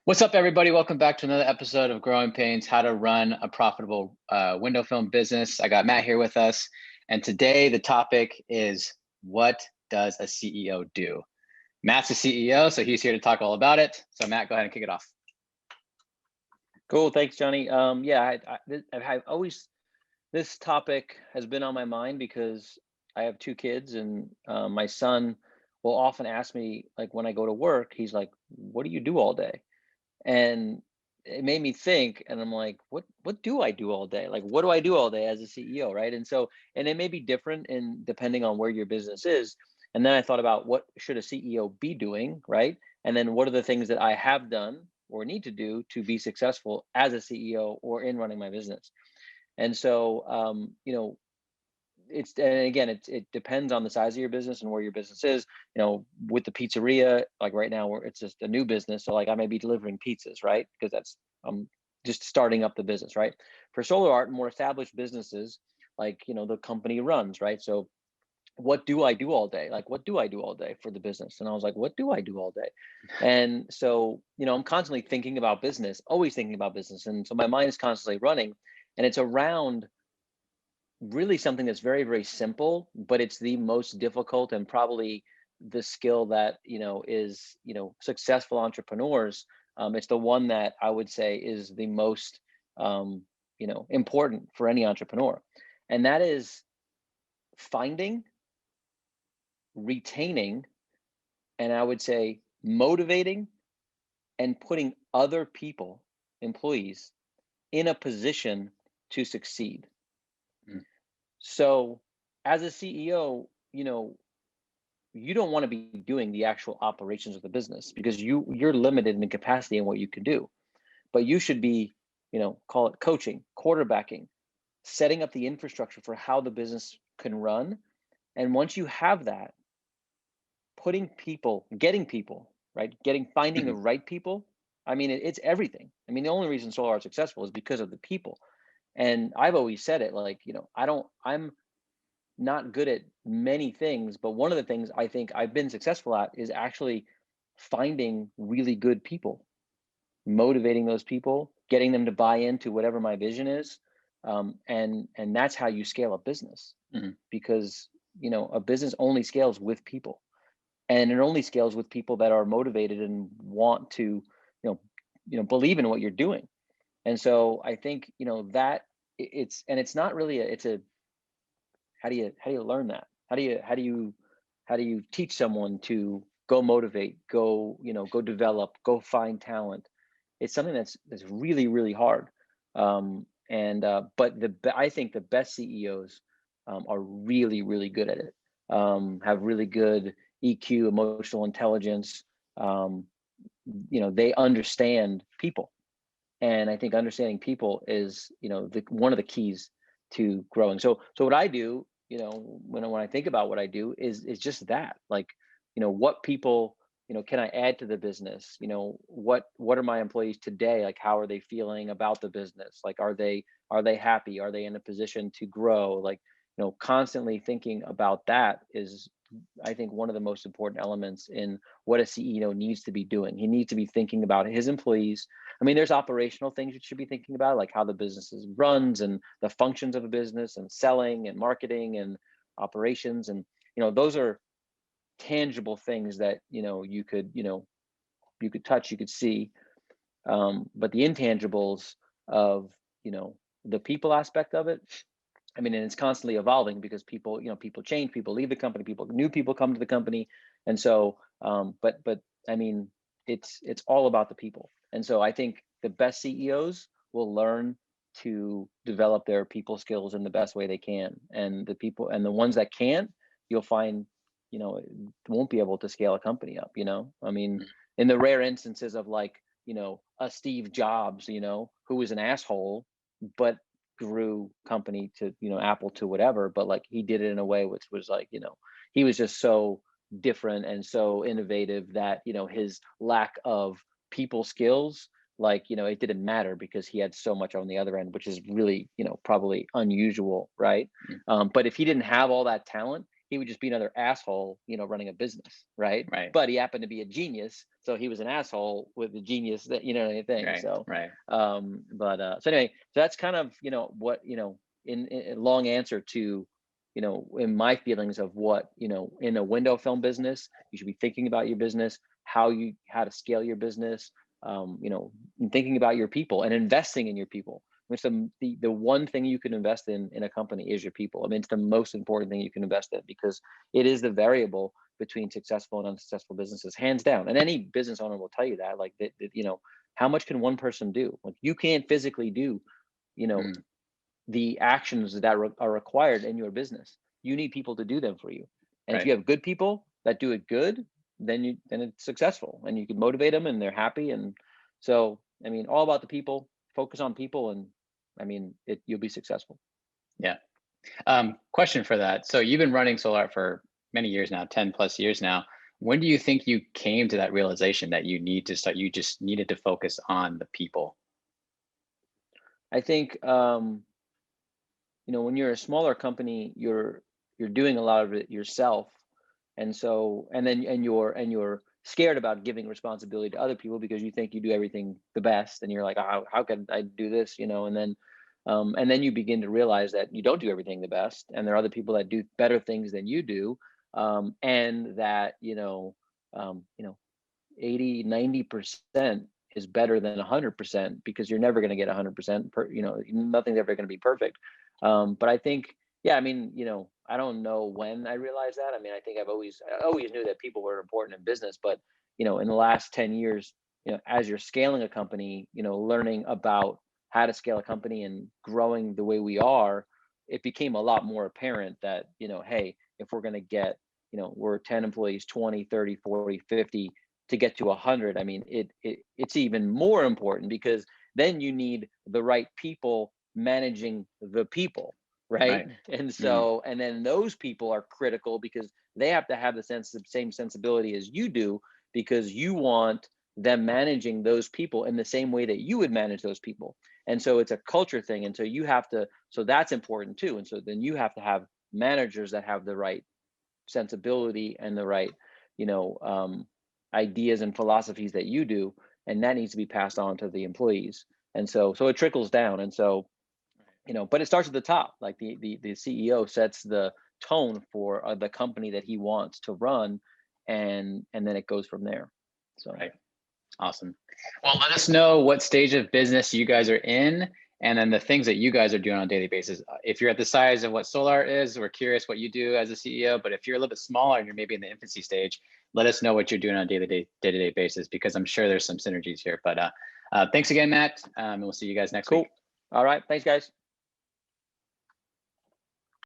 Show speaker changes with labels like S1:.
S1: What's up, everybody? Welcome back to another episode of Growing Pains, how to run a profitable window film business. I got Matt here with us. And today the topic is, what does a CEO do? Matt's the CEO, so he's here to talk all about it. So Matt, go ahead and kick it off.
S2: Cool. Thanks, Johnny. Yeah, I've always, this topic has been on my mind because I have two kids, and my son will often ask me, like, when I go to work, he's like, "What do you do all day?" And it made me think, and I'm like, what do I do all day? Like, what do I do all day as a CEO, right? And so, and it may be different in depending on where your business is. And then I thought about, what should a CEO be doing, right? And then what are the things that I have done or need to do to be successful as a CEO or in running my business? And so, and again, it depends on the size of your business and where your business is. With the pizzeria, like right now, where it's just a new business, so like I may be delivering pizzas, right? Because that's just starting up the business, right? For Solar Art, more established businesses, like the company runs, right? So what do I do all day? Like, what do I do all day for the business? And I was like, what do I do all day? And so, I'm constantly thinking about business, always thinking about business. And so my mind is constantly running, and it's around really something that's very, very simple, but it's the most difficult, and probably the skill that is successful entrepreneurs. It's the one that I would say is the most important for any entrepreneur, and that is finding, retaining, and I would say motivating and putting other people, employees, in a position to succeed.
S1: Mm.
S2: So as a CEO, you don't want to be doing the actual operations of the business, because you're limited in capacity in what you can do. But you should be, call it coaching, quarterbacking, setting up the infrastructure for how the business can run. And once you have that, putting people, getting people, right? Finding the
S1: Mhm.
S2: right people. I mean, it's everything. I mean, the only reason Solar Art is successful is because of the people. And I've always said it, like, I'm not good at many things, but one of the things I think I've been successful at is actually finding really good people, motivating those people, getting them to buy into whatever my vision is. And that's how you scale a business,
S1: Mhm.
S2: because a business only scales with people, and it only scales with people that are motivated and want to believe in what you're doing. And so I think that it's not really it's a, how do you learn that? How do you teach someone to go motivate, go go develop, go find talent? It's something that's really, really hard. And but I think the best CEOs are really, really good at it. Have really good EQ, emotional intelligence. Um, they understand people, and I think understanding people is one of the keys to growing. So what I do, when I think about what I do, is just that, like, what people can I add to the business? What are my employees today, like, how are they feeling about the business? Like, are they happy? Are they in a position to grow? Like, constantly thinking about that is, I think, one of the most important elements in what a CEO needs to be doing. He needs to be thinking about his employees. I mean, there's operational things you should be thinking about, like how the business runs and the functions of a business, and selling and marketing and operations. And, those are tangible things that, you could touch, you could see. But the intangibles of, the people aspect of it, I mean, and it's constantly evolving, because people, people change, people leave the company, new people come to the company. And so, but I mean, it's all about the people. And so I think the best CEOs will learn to develop their people skills in the best way they can. And the ones that can't, you'll find, won't be able to scale a company up, I mean, in the rare instances of, like, a Steve Jobs, who was an asshole, but grew company to Apple to whatever. But, like, he did it in a way which was, like, he was just so different and so innovative that his lack of people skills, like, it didn't matter, because he had so much on the other end, which is really, probably unusual, right?
S1: Mm.
S2: But if he didn't have all that talent, he would just be another asshole, running a business, right?
S1: Right.
S2: But he happened to be a genius, so he was an asshole with the genius that thing.
S1: Right.
S2: So,
S1: Right.
S2: so anyway, so that's kind of what in a long answer to in my feelings of what in a window film business you should be thinking about your business, how to scale your business, and thinking about your people and investing in your people, which the one thing you can invest in a company is your people. I mean, it's the most important thing you can invest in, because it is the variable between successful and unsuccessful businesses, hands down. And any business owner will tell you that, like that, how much can one person do? Like, you can't physically do, you know,
S1: Mm,
S2: the actions that are required in your business. You need people to do them for you. And if
S1: right.
S2: you have good people that do it good, then it's successful, and you can motivate them and they're happy. And so, I mean, all about the people, focus on people, and I mean, you'll be successful.
S1: Yeah. Question for that. So you've been running Solar for many years now, 10 plus years now. When do you think you came to that realization that you just needed to focus on the people?
S2: I think, when you're a smaller company, you're doing a lot of it yourself. And so, and you're scared about giving responsibility to other people because you think you do everything the best, and you're like, oh, how can I do this, and then you begin to realize that you don't do everything the best, and there are other people that do better things than you do, and that 80, 90% is better than 100%, because you're never going to get 100% nothing's ever going to be perfect. But I think, yeah, I mean, I don't know when I realized that. I mean, I think I always knew that people were important in business, but in the last 10 years, as you're scaling a company, learning about how to scale a company and growing the way we are, it became a lot more apparent that, hey, if we're going to get, we're 10 employees, 20, 30, 40, 50, to get to 100. I mean, it's even more important, because then you need the right people managing the people, right?
S1: Right.
S2: And
S1: Mm,
S2: so, and then those people are critical, because they have to have the same sensibility as you do, because you want them managing those people in the same way that you would manage those people. And so it's a culture thing. And so so that's important too. And so then you have to have managers that have the right sensibility and the right, you know, um, ideas and philosophies that you do, and that needs to be passed on to the employees. And so it trickles down. And so, but it starts at the top. Like the CEO sets the tone for the company that he wants to run, and then it goes from there. So.
S1: right. Awesome. Well, let us know what stage of business you guys are in, and then the things that you guys are doing on a daily basis. If you're at the size of what Solar is, we're curious what you do as a CEO. But if you're a little bit smaller and you're maybe in the infancy stage, let us know what you're doing on a day-to-day basis, because I'm sure there's some synergies here. But thanks again, Matt. And we'll see you guys next
S2: Cool.
S1: week.
S2: All right. Thanks, guys.